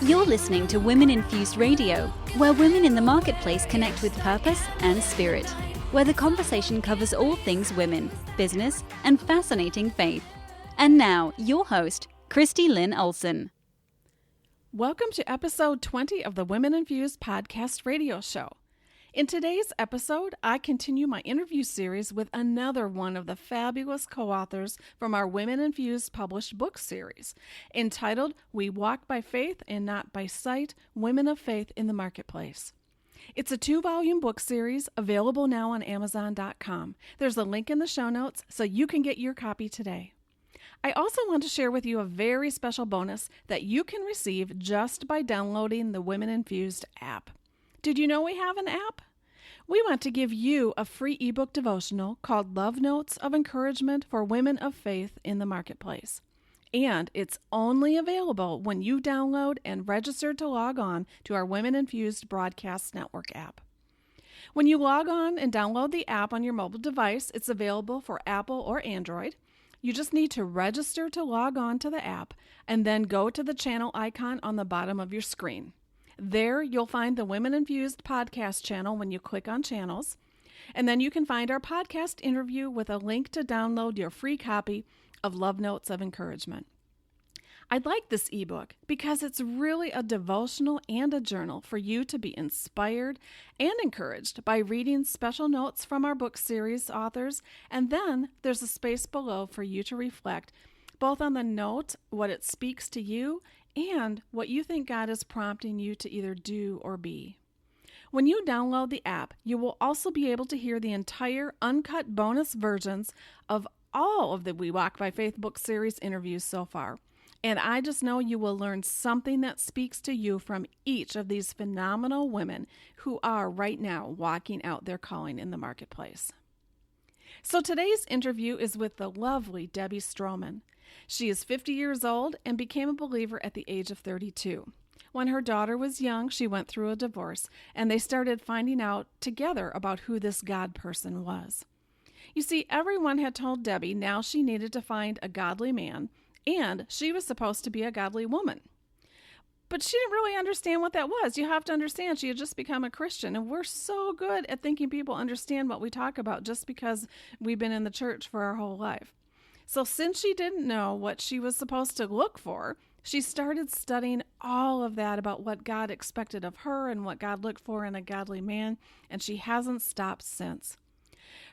You're listening to Women Infused Radio, where women in the marketplace connect with purpose and spirit, where the conversation covers all things women, business, and fascinating faith. And now, your host, Christy Lynn Olson. Welcome to episode 20 of the Women Infused podcast radio show. In today's episode, I continue my interview series with another one of the fabulous co-authors from our Women Infused published book series, entitled We Walk by Faith and Not by Sight, Women of Faith in the Marketplace. It's a 2-volume book series available now on Amazon.com. There's a link in the show notes so you can get your copy today. I also want to share with you a very special bonus that you can receive just by downloading the Women Infused app. Did you know we have an app? We want to give you a free ebook devotional called Love Notes of Encouragement for Women of Faith in the Marketplace. And it's only available when you download and register to log on to our Women Infused Broadcast Network app. When you log on and download the app on your mobile device, it's available for Apple or Android. You just need to register to log on to the app and then go to the channel icon on the bottom of your screen. There, you'll find the Women Infused podcast channel when you click on channels, and then you can find our podcast interview with a link to download your free copy of Love Notes of Encouragement. I like this ebook because it's really a devotional and a journal for you to be inspired and encouraged by reading special notes from our book series authors, and then there's a space below for you to reflect both on the note, what it speaks to you, and what you think God is prompting you to either do or be. When you download the app, you will also be able to hear the entire uncut bonus versions of all of the We Walk by Faith book series interviews so far. And I just know you will learn something that speaks to you from each of these phenomenal women who are right now walking out their calling in the marketplace. So today's interview is with the lovely Debbie Stroman. She is 50 years old and became a believer at the age of 32. When her daughter was young, she went through a divorce, and they started finding out together about who this God person was. You see, everyone had told Debbie now she needed to find a godly man, and she was supposed to be a godly woman. But she didn't really understand what that was. You have to understand, she had just become a Christian, and we're so good at thinking people understand what we talk about just because we've been in the church for our whole life. So since she didn't know what she was supposed to look for, she started studying all of that about what God expected of her and what God looked for in a godly man, and she hasn't stopped since.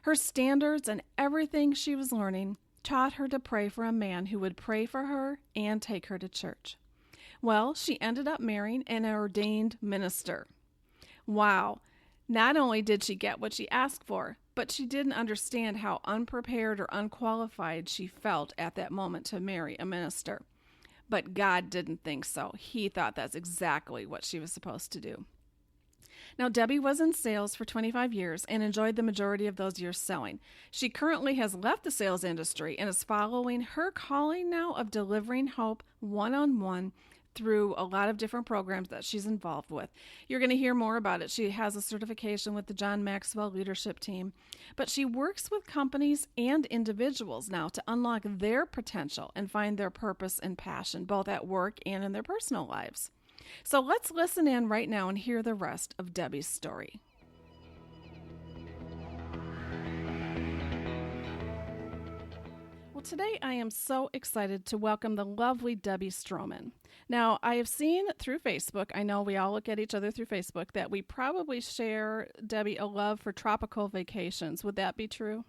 Her standards and everything she was learning taught her to pray for a man who would pray for her and take her to church. Well, she ended up marrying an ordained minister. Wow! Not only did she get what she asked for, but she didn't understand how unprepared or unqualified she felt at that moment to marry a minister. But God didn't think so. He thought that's exactly what she was supposed to do. Now, Debbie was in sales for 25 years and enjoyed the majority of those years selling. She currently has left the sales industry and is following her calling now of delivering hope one-on-one through a lot of different programs that she's involved with. You're going to hear more about it. She has a certification with the John Maxwell leadership team, but she works with companies and individuals now to unlock their potential and find their purpose and passion, both at work and in their personal lives. So let's listen in right now and hear the rest of Debbie's story. Well, today I am so excited to welcome the lovely Debbie Stroman. Now, I have seen through Facebook, I know we all look at each other through Facebook, that we probably share, Debbie, a love for tropical vacations. Would that be true?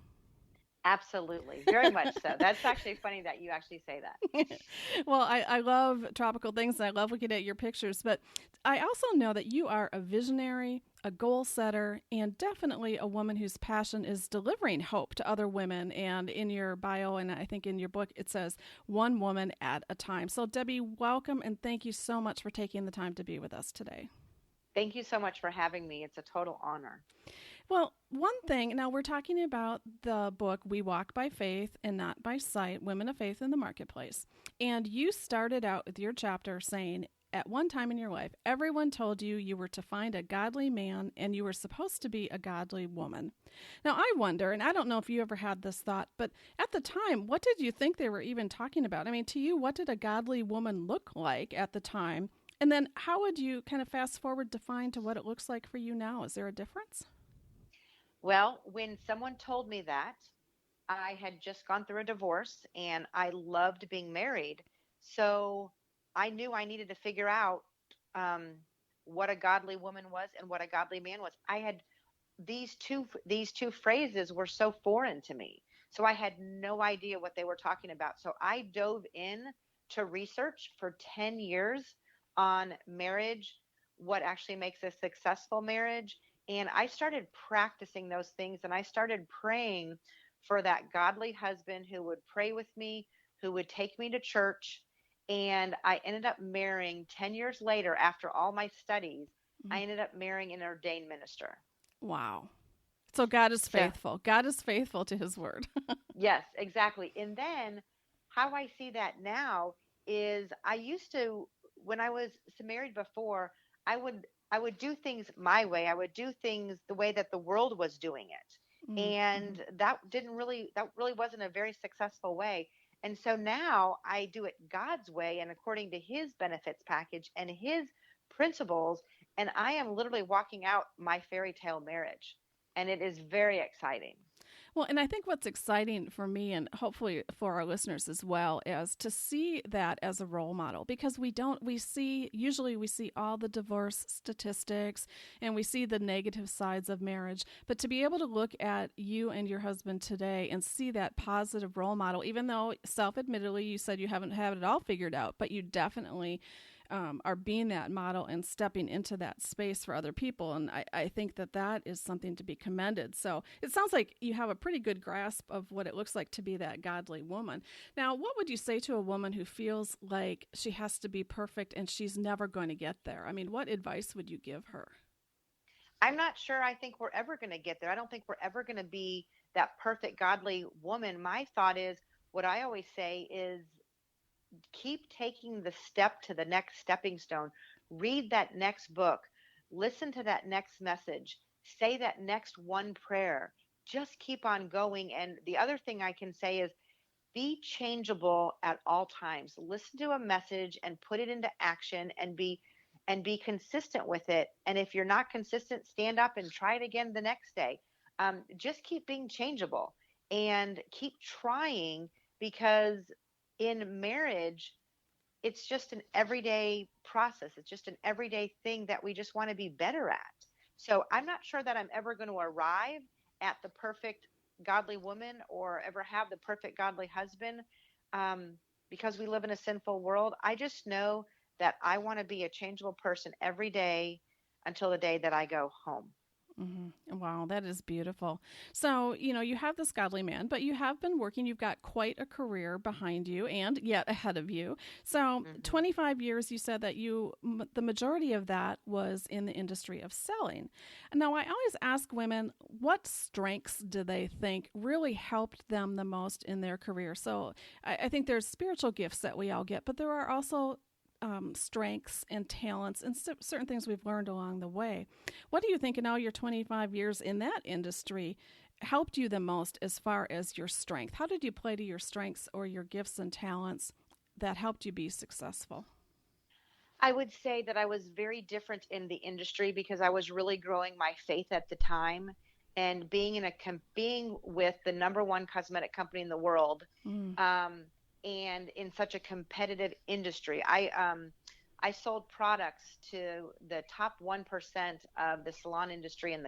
Absolutely. Very much so. That's actually funny that you actually say that. Well, I love tropical things, and I love looking at your pictures, but I also know that you are a visionary, a goal setter, and definitely a woman whose passion is delivering hope to other women. And in your bio, and I think in your book, it says one woman at a time. So Debbie, welcome, and thank you so much for taking the time to be with us today. Thank you so much for having me. It's a total honor. Well, one thing, now we're talking about the book, We Walk by Faith and Not by Sight, Women of Faith in the Marketplace. And you started out with your chapter saying, at one time in your life, everyone told you you were to find a godly man and you were supposed to be a godly woman. Now, I wonder, and I don't know if you ever had this thought, but at the time, what did you think they were even talking about? I mean, to you, what did a godly woman look like at the time? And then how would you kind of fast forward define to what it looks like for you now? Is there a difference? Well, when someone told me that, I had just gone through a divorce and I loved being married. So I knew I needed to figure out um, what a godly woman was and what a godly man was. I had these two phrases were so foreign to me. So I had no idea what they were talking about. So I dove in to research for 10 years on marriage, what actually makes a successful marriage. And I started practicing those things and I started praying for that godly husband who would pray with me, who would take me to church. And I ended up marrying 10 years later after all my studies. Mhm. I ended up marrying an ordained minister. Wow. So God is So, faithful. God is faithful to his word. yes, exactly. And then how I see that now is I used to, when I was married before, I would I would do things my way. I would do things the way that the world was doing it. Mm-hmm. And that really wasn't a very successful way. And so now I do it God's way and according to his benefits package and his principles. And I am literally walking out my fairy tale marriage. And it is very exciting. Well, and I think what's exciting for me and hopefully for our listeners as well is to see that as a role model because usually we see all the divorce statistics and we see the negative sides of marriage. But to be able to look at you and your husband today and see that positive role model, even though self-admittedly you said you haven't had it all figured out, but you definitely are being that model and stepping into that space for other people. And I think that is something to be commended. So it sounds like you have a pretty good grasp of what it looks like to be that godly woman. Now, what would you say to a woman who feels like she has to be perfect and she's never going to get there? I mean, what advice would you give her? I'm not sure I think we're ever going to get there. I don't think we're ever going to be that perfect godly woman. My thought is what I always say is keep taking the step to the next stepping stone. Read that next book. Listen to that next message. Say that next one prayer. Just keep on going. And the other thing I can say is be changeable at all times. Listen to a message and put it into action and be consistent with it. And if you're not consistent, stand up and try it again the next day. Just keep being changeable and keep trying because in marriage, it's just an everyday process. It's just an everyday thing that we just want to be better at. So I'm not sure that I'm ever going to arrive at the perfect godly woman or ever have the perfect godly husband because we live in a sinful world. I just know that I want to be a changeable person every day until the day that I go home. Mm-hmm. Wow, that is beautiful. So, you have this godly man, but you have been working. You've got quite a career behind you and yet ahead of you. So, 25 years, you said that the majority of that was in the industry of selling. Now, I always ask women, what strengths do they think really helped them the most in their career? So, I think there's spiritual gifts that we all get, but there are also strengths and talents and certain things we've learned along the way. What do you think in all your 25 years in that industry helped you the most as far as your strength? How did you play to your strengths or your gifts and talents that helped you be successful? I would say that I was very different in the industry because I was really growing my faith at the time and being with the number one cosmetic company in the world. Mm. And in such a competitive industry. I sold products to the top 1% of the salon industry in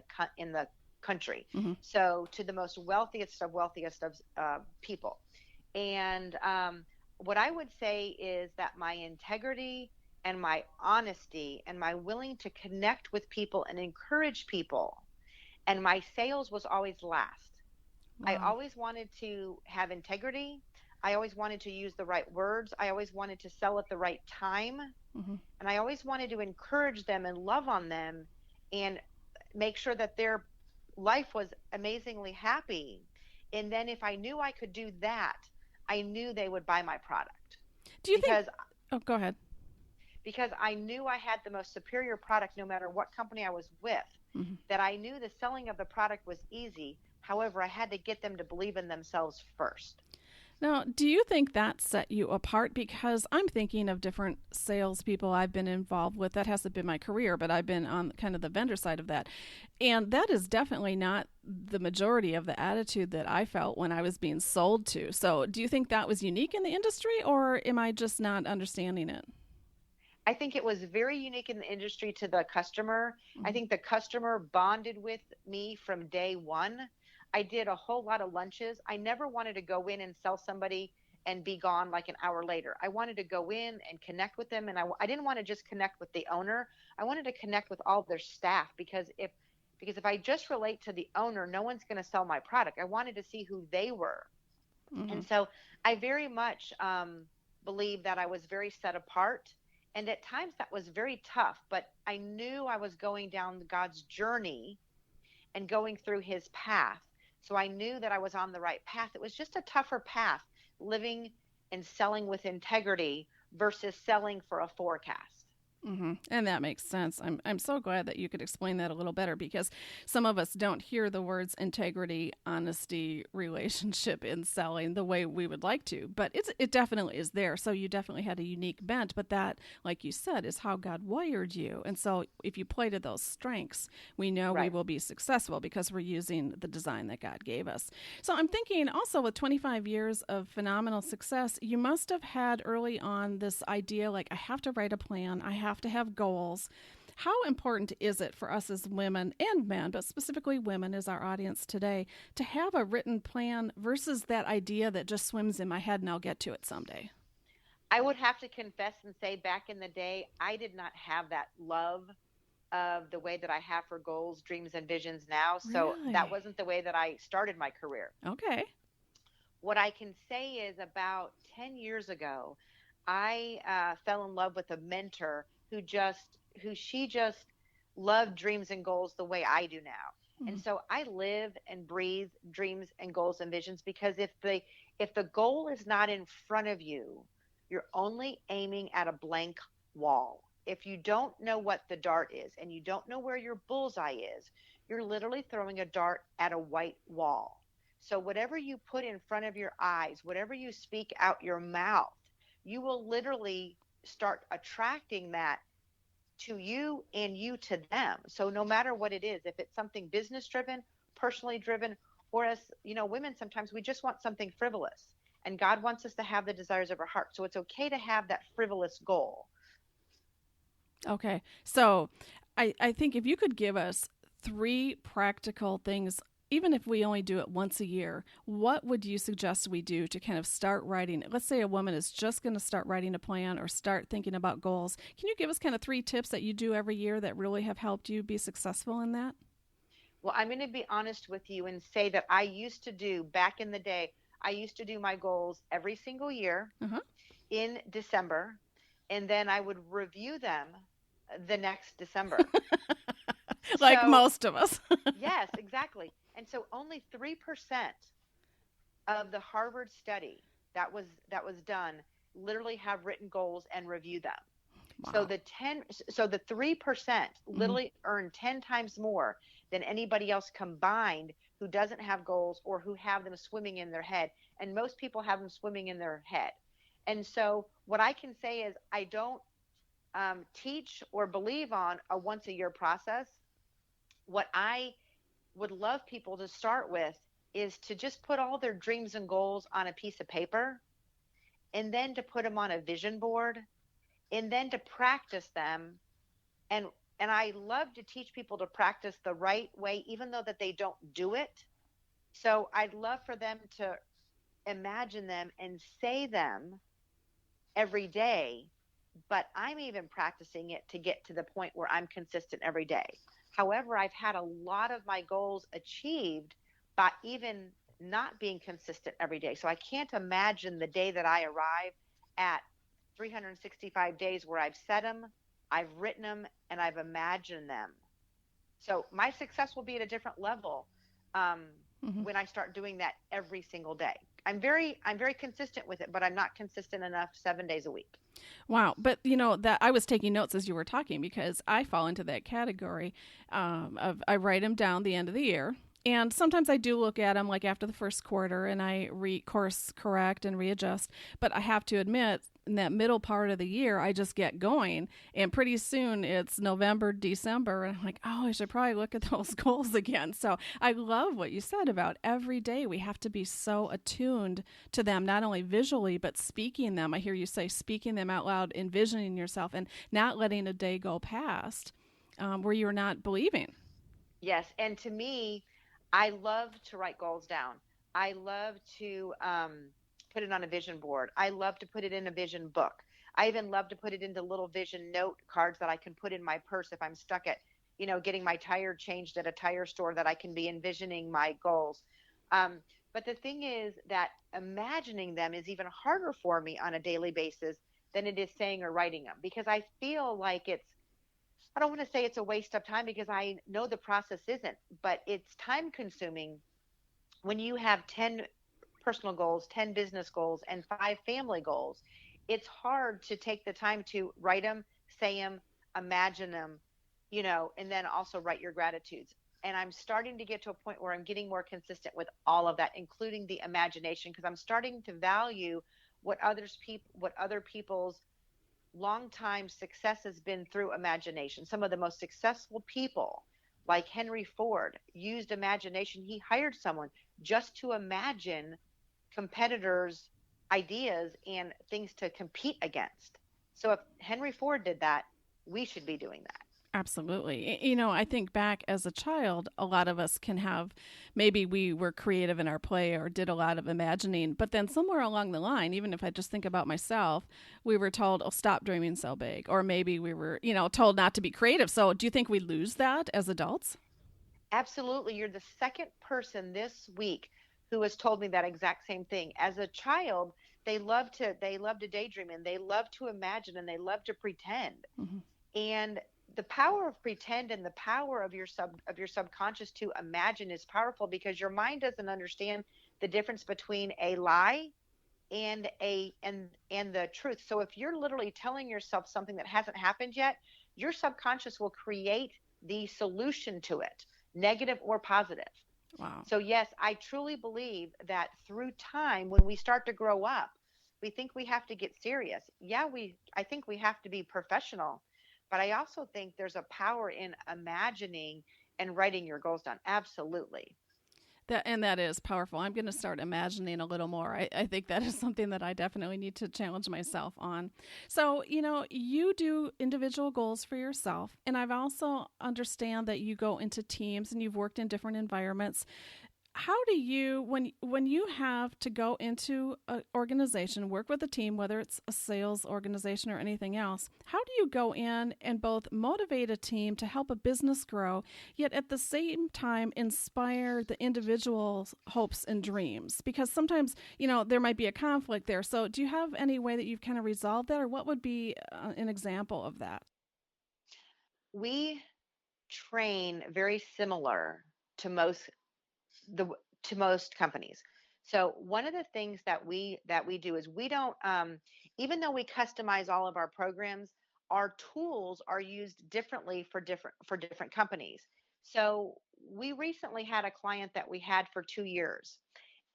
the country. Mm-hmm. So to the most wealthiest of people. And what I would say is that my integrity and my honesty and my willing to connect with people and encourage people and my sales was always last. Wow. I always wanted to have integrity. I always wanted to use the right words. I always wanted to sell at the right time. Mm-hmm. And I always wanted to encourage them and love on them and make sure that their life was amazingly happy. And then if I knew I could do that, I knew they would buy my product. Do you think? Oh, go ahead. Because I knew I had the most superior product no matter what company I was with, Mm-hmm. that I knew the selling of the product was easy. However, I had to get them to believe in themselves first. Now, do you think that set you apart? Because I'm thinking of different salespeople I've been involved with. That hasn't been my career, but I've been on kind of the vendor side of that. And that is definitely not the majority of the attitude that I felt when I was being sold to. So do you think that was unique in the industry, or am I just not understanding it? I think it was very unique in the industry to the customer. I think the customer bonded with me from day one. I did a whole lot of lunches. I never wanted to go in and sell somebody and be gone like an hour later. I wanted to go in and connect with them. And I didn't want to just connect with the owner. I wanted to connect with all their staff, because if I just relate to the owner, no one's going to sell my product. I wanted to see who they were. Mm-hmm. And so I very much believe that I was very set apart. And at times that was very tough, but I knew I was going down God's journey and going through his path. So I knew that I was on the right path. It was just a tougher path, living and selling with integrity versus selling for a forecast. Mm-hmm. And that makes sense. I'm so glad that you could explain that a little better, because some of us don't hear the words integrity, honesty, relationship in selling the way we would like to, but it definitely is there. So you definitely had a unique bent, but that, like you said, is how God wired you. And so if you play to those strengths, we know we will be successful because we're using the design that God gave us. So I'm thinking also, with 25 years of phenomenal success, you must have had early on this idea, like, I have to write a plan. I have to have goals. How important is it for us as women and men, but specifically women as our audience today, to have a written plan versus that idea that just swims in my head and I'll get to it someday? I would have to confess and say, back in the day, I did not have that love of the way that I have for goals, dreams, and visions now. So that wasn't the way that I started my career. Okay. What I can say is, about 10 years ago, I fell in love with a mentor who she just loved dreams and goals the way I do now. Mm-hmm. And so I live and breathe dreams and goals and visions, because if the goal is not in front of you, you're only aiming at a blank wall. If you don't know what the dart is and you don't know where your bullseye is, you're literally throwing a dart at a white wall. So whatever you put in front of your eyes, whatever you speak out your mouth, you will literally start attracting that to you and you to them. So no matter what it is, if it's something business driven, personally driven, or as women, sometimes we just want something frivolous, and God wants us to have the desires of our heart. So it's okay to have that frivolous goal. Okay. So I think if you could give us 3 practical things, even if we only do it once a year, what would you suggest we do to kind of start writing? Let's say a woman is just going to start writing a plan or start thinking about goals. Can you give us kind of 3 tips that you do every year that really have helped you be successful in that? Well, I'm going to be honest with you and say that I used to do, back in the day, I used to do my goals every single year in December, and then I would review them the next December. Like most of us. Yes, exactly. And so only 3% of the Harvard study that was done literally have written goals and review them. Wow. So the 3% literally earn 10 times more than anybody else combined who doesn't have goals or who have them swimming in their head. And most people have them swimming in their head. And so what I can say is, I don't teach or believe on a once a year process. What I would love people to start with is to just put all their dreams and goals on a piece of paper, and then to put them on a vision board, and then to practice them. And I love to teach people to practice the right way, even though that they don't do it. So I'd love for them to imagine them and say them every day, but I'm even practicing it to get to the point where I'm consistent every day. However, I've had a lot of my goals achieved by even not being consistent every day. So I can't imagine the day that I arrive at 365 days where I've set them, I've written them, and I've imagined them. So my success will be at a different level when I start doing that every single day. I'm very consistent with it, but I'm not consistent enough 7 days a week. Wow. But, that I was taking notes as you were talking, because I fall into that category of I write them down the end of the year. And sometimes I do look at them like after the first quarter and I course correct and readjust. But I have to admit, in that middle part of the year, I just get going. And pretty soon it's November, December. And I'm like, oh, I should probably look at those goals again. So I love what you said about every day we have to be so attuned to them, not only visually, but speaking them. I hear you say speaking them out loud, envisioning yourself, and not letting a day go past where you're not believing. Yes. And to me, I love to write goals down. I love to put it on a vision board. I love to put it in a vision book. I even love to put it into little vision note cards that I can put in my purse if I'm stuck at, getting my tire changed at a tire store, that I can be envisioning my goals. But the thing is that imagining them is even harder for me on a daily basis than it is saying or writing them, because I feel like I don't want to say it's a waste of time, because I know the process isn't, but it's time consuming when you have 10 personal goals, 10 business goals, and 5 family goals. It's hard to take the time to write them, say them, imagine them, and then also write your gratitudes. And I'm starting to get to a point where I'm getting more consistent with all of that, including the imagination, because I'm starting to value what other people's long time success has been through imagination. Some of the most successful people, like Henry Ford, used imagination. He hired someone just to imagine competitors' ideas and things to compete against. So if Henry Ford did that, we should be doing that. Absolutely. I think back as a child, a lot of us can have, maybe we were creative in our play or did a lot of imagining, but then somewhere along the line, even if I just think about myself, we were told, oh, stop dreaming so big. Or maybe we were, told not to be creative. So do you think we lose that as adults? Absolutely. You're the second person this week who has told me that exact same thing. As a child, they love to daydream, and they love to imagine, and they love to pretend. Mm-hmm. And the power of pretend and the power of your subconscious to imagine is powerful, because your mind doesn't understand the difference between a lie and the truth. So if you're literally telling yourself something that hasn't happened yet, your subconscious will create the solution to it, negative or positive. Wow. So yes, I truly believe that through time, when we start to grow up, we think we have to get serious. Yeah, I think we have to be professional, but I also think there's a power in imagining and writing your goals down. Absolutely. That is powerful. I'm going to start imagining a little more. I think that is something that I definitely need to challenge myself on. So, you do individual goals for yourself, and I've also understand that you go into teams and you've worked in different environments. How do you, when you have to go into an organization, work with a team, whether it's a sales organization or anything else, how do you go in and both motivate a team to help a business grow, yet at the same time inspire the individual's hopes and dreams? Because sometimes, there might be a conflict there. So do you have any way that you've kind of resolved that, or what would be an example of that? We train very similar to the to most companies. So one of the things that we do is we don't, even though we customize all of our programs, our tools are used differently for different companies. So we recently had a client that we had for 2 years,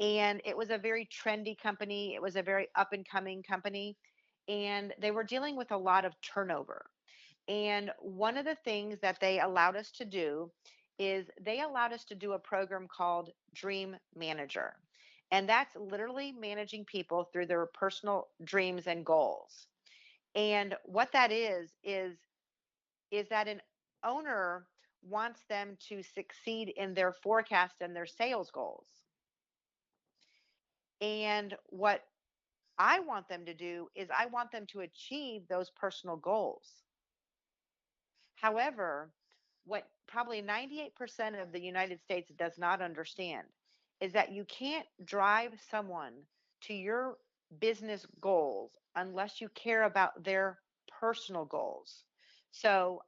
and it was a very trendy company. It was a very up and coming company, and they were dealing with a lot of turnover. And one of the things that they allowed us to do is they allowed us to do a program called Dream Manager. And that's literally managing people through their personal dreams and goals. And what that is that an owner wants them to succeed in their forecast and their sales goals. And what I want them to do is I want them to achieve those personal goals. However, what probably 98% of the United States does not understand is that you can't drive someone to your business goals unless you care about their personal goals. So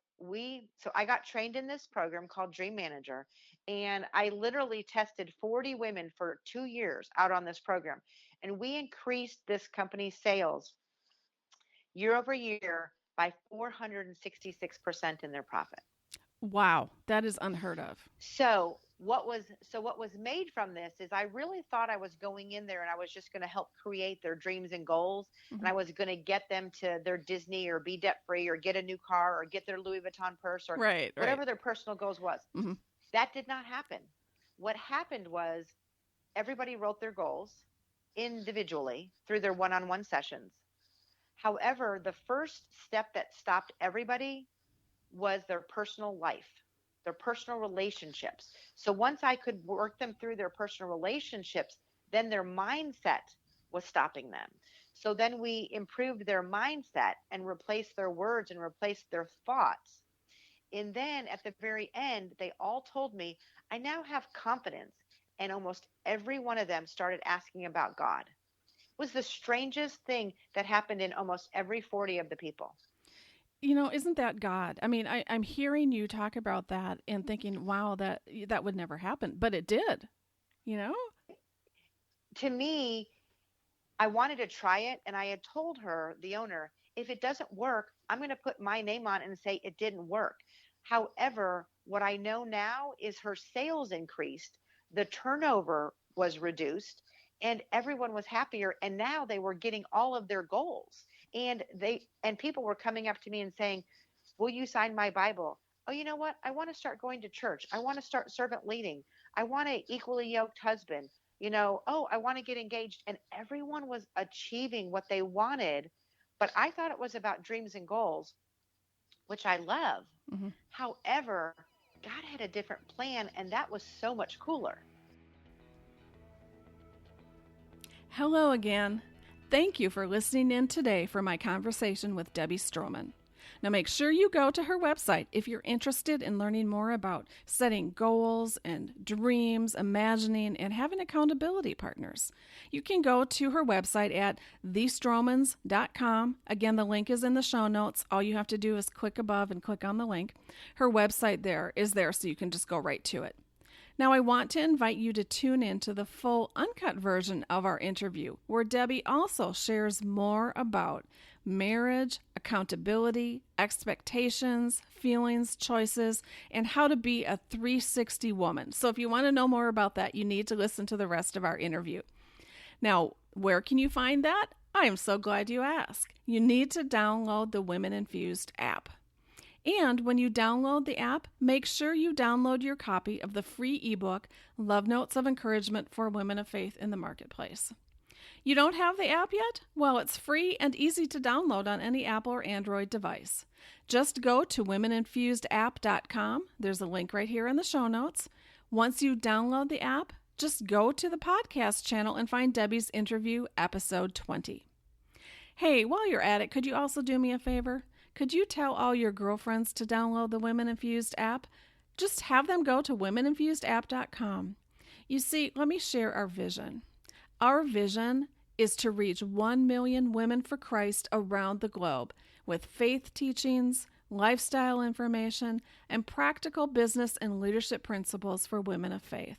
I got trained in this program called Dream Manager, and I literally tested 40 women for 2 years out on this program, and we increased this company's sales year over year by 466% in their profit. Wow, that is unheard of. So what was made from this is I really thought I was going in there and I was just going to help create their dreams and goals. And I was going to get them to their Disney or be debt free or get a new car or get their Louis Vuitton purse or whatever their personal goals was. That did not happen. What happened was everybody wrote their goals individually through their one-on-one sessions. However, the first step that stopped everybody was their personal life, their personal relationships. So once I could work them through their personal relationships, then their mindset was stopping them. So then we improved their mindset and replaced their words and replaced their thoughts. And then at the very end, they all told me, I now have confidence. And almost every one of them started asking about God. It was the strangest thing that happened in almost every 40 of the people. Isn't that God? I mean, I'm hearing you talk about that and thinking, wow, that would never happen. But it did, To me, I wanted to try it. And I had told her, the owner, if it doesn't work, I'm going to put my name on it and say it didn't work. However, what I know now is her sales increased. The turnover was reduced and everyone was happier. And now they were getting all of their goals. And people were coming up to me and saying, will you sign my Bible? Oh, you know what? I want to start going to church. I want to start servant leading. I want an equally yoked husband. I want to get engaged. And everyone was achieving what they wanted. But I thought it was about dreams and goals, which I love. However, God had a different plan, and that was so much cooler. Hello again. Thank you for listening in today for my conversation with Debbie Stroman. Now make sure you go to her website if you're interested in learning more about setting goals and dreams, imagining, and having accountability partners. You can go to her website at thestromans.com. Again, the link is in the show notes. All you have to do is click above and click on the link. Her website is there, so you can just go right to it. Now, I want to invite you to tune in to the full uncut version of our interview, where Debbie also shares more about marriage, accountability, expectations, feelings, choices, and how to be a 360 woman. So if you want to know more about that, you need to listen to the rest of our interview. Now, where can you find that? I am so glad you asked. You need to download the Women Infused app. And when you download the app, make sure you download your copy of the free ebook, Love Notes of Encouragement for Women of Faith in the Marketplace. You don't have the app yet? Well, it's free and easy to download on any Apple or Android device. Just go to womeninfusedapp.com. There's a link right here in the show notes. Once you download the app, just go to the podcast channel and find Debbie's interview, episode 20. Hey, while you're at it, could you also do me a favor? Could you tell all your girlfriends to download the Women Infused app? Just have them go to womeninfusedapp.com. You see, let me share our vision. Our vision is to reach 1 million women for Christ around the globe with faith teachings, lifestyle information, and practical business and leadership principles for women of faith.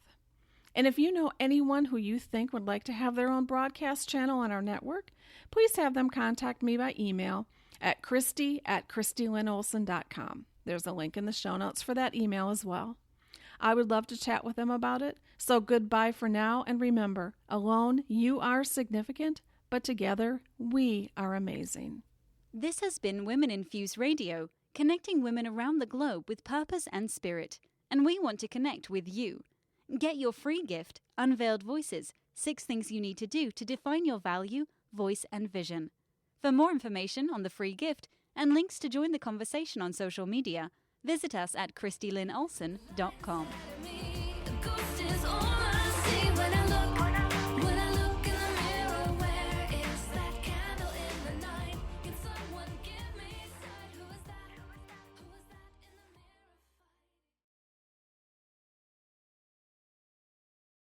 And if you know anyone who you think would like to have their own broadcast channel on our network, please have them contact me by email at Christy@ChristyLynnOlson.com. There's a link in the show notes for that email as well. I would love to chat with them about it. So goodbye for now, and remember, alone you are significant, but together we are amazing. This has been Women Infused Radio, connecting women around the globe with purpose and spirit. And we want to connect with you. Get your free gift, Unveiled Voices, 6 things you need to do to define your value, voice, and vision. For more information on the free gift and links to join the conversation on social media, visit us at ChristyLynnOlson.com.